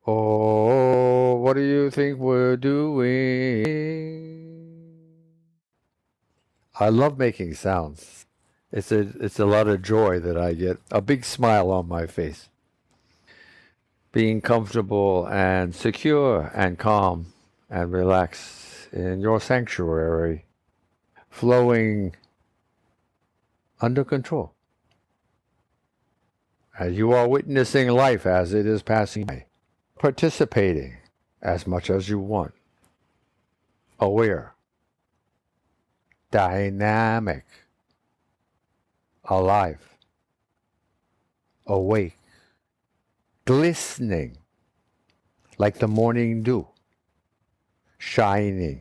Oh, what do you think we're doing? I love making sounds. It's a lot of joy that I get. A big smile on my face. Being comfortable and secure and calm and relaxed in your sanctuary, flowing under control. As you are witnessing life as it is passing by, participating as much as you want, aware, dynamic, alive, awake, glistening like the morning dew, shining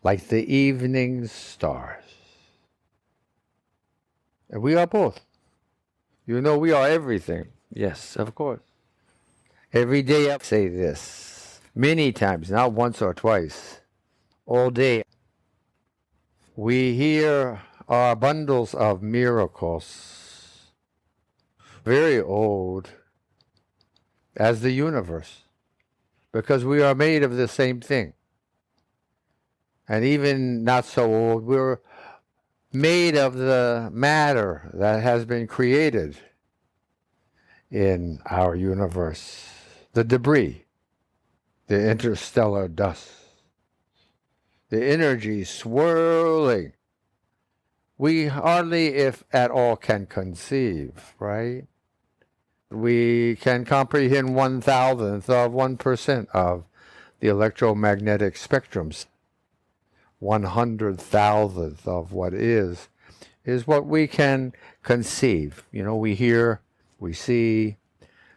like the evening stars. And we are both. You know we are everything. Yes, of course. Every day I say this, many times, not once or twice, all day. We hear our bundles of miracles, very old as the universe, because we are made of the same thing. And even not so old, we're made of the matter that has been created in our universe, the debris, the interstellar dust, the energy swirling. We hardly, if at all, can conceive, right? We can comprehend 1,000th of 1% of the electromagnetic spectrums. 100,000th of what is what we can conceive. You know, we hear, we see.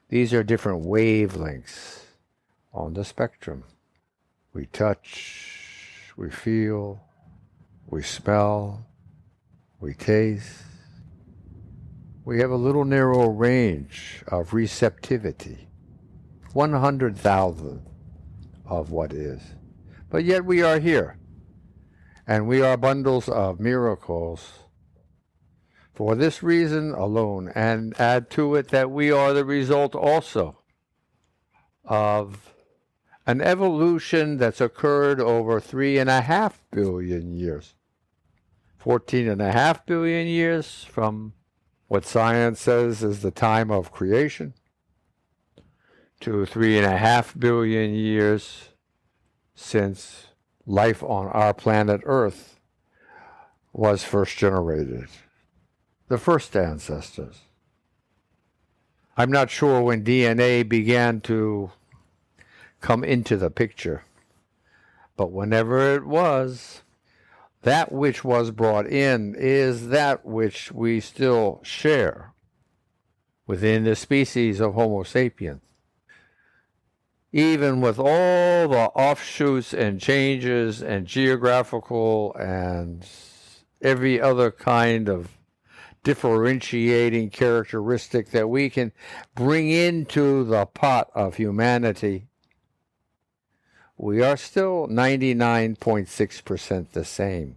These are different wavelengths on the spectrum. We touch, we feel, we smell, we taste. We have a little narrow range of receptivity. 100,000th of what is. But yet we are here. And we are bundles of miracles for this reason alone, and add to it that we are the result also of an evolution that's occurred over 3.5 billion years. 14.5 billion years from what science says is the time of creation to 3.5 billion years since life on our planet Earth was first generated. The first ancestors. I'm not sure when DNA began to come into the picture, but whenever it was, that which was brought in is that which we still share within the species of Homo sapiens. Even with all the offshoots and changes and geographical and every other kind of differentiating characteristic that we can bring into the pot of humanity, we are still 99.6% the same.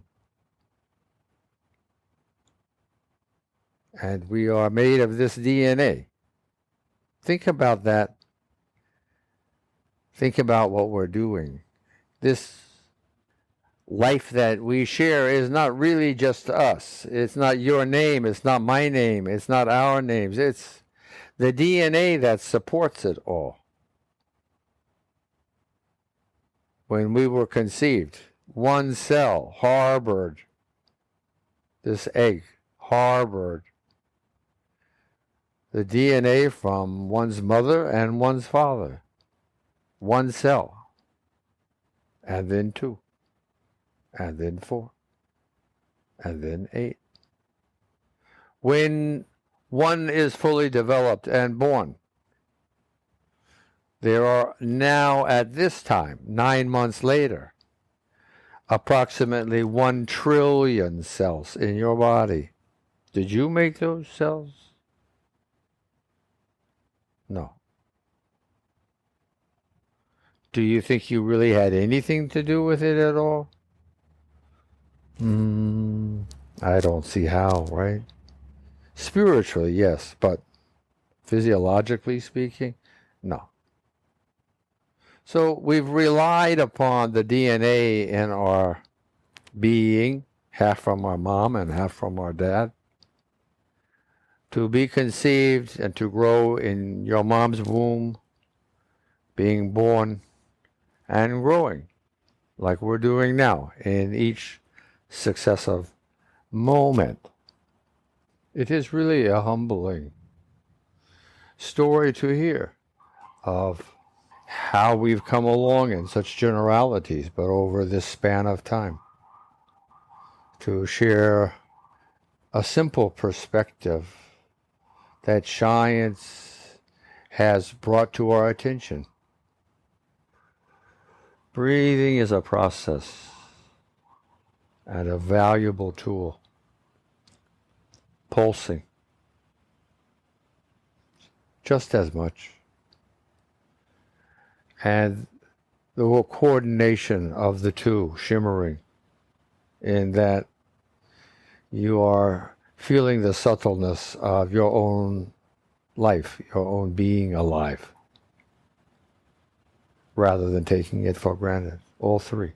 And we are made of this DNA. Think about that. Think about what we're doing. This life that we share is not really just us. It's not your name. It's not my name. It's not our names. It's the DNA that supports it all. When we were conceived, one cell harbored, this egg harbored the DNA from one's mother and one's father. One cell, and then 2, and then 4, and then 8. When one is fully developed and born, there are now at this time, 9 months later, approximately 1 trillion cells in your body. Did you make those cells? No. Do you think you really had anything to do with it at all? I don't see how, right? Spiritually, yes, but physiologically speaking, no. So we've relied upon the DNA in our being, half from our mom and half from our dad, to be conceived and to grow in your mom's womb, being born and growing like we're doing now in each successive moment. It is really a humbling story to hear of how we've come along in such generalities, but over this span of time, to share a simple perspective that science has brought to our attention. Breathing is a process and a valuable tool. Pulsing, just as much. And the coordination of the two shimmering in that you are feeling the subtleness of your own life, your own being alive, rather than taking it for granted. All three.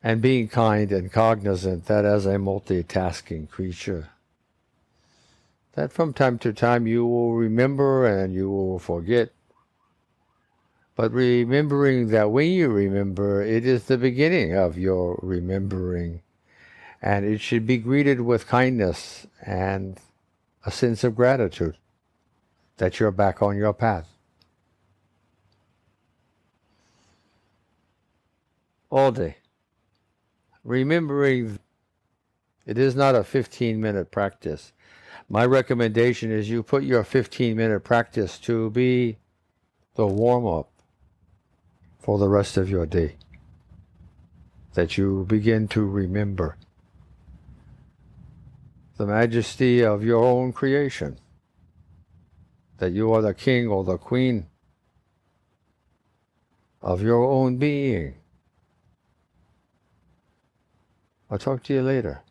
And being kind and cognizant that as a multitasking creature, that from time to time you will remember and you will forget. But remembering that when you remember, it is the beginning of your remembering. And it should be greeted with kindness and a sense of gratitude that you're back on your path. All day. Remembering it is not a 15-minute practice. My recommendation is you put your 15-minute practice to be the warm-up for the rest of your day. That you begin to remember the majesty of your own creation. That you are the king or the queen of your own being. I'll talk to you later.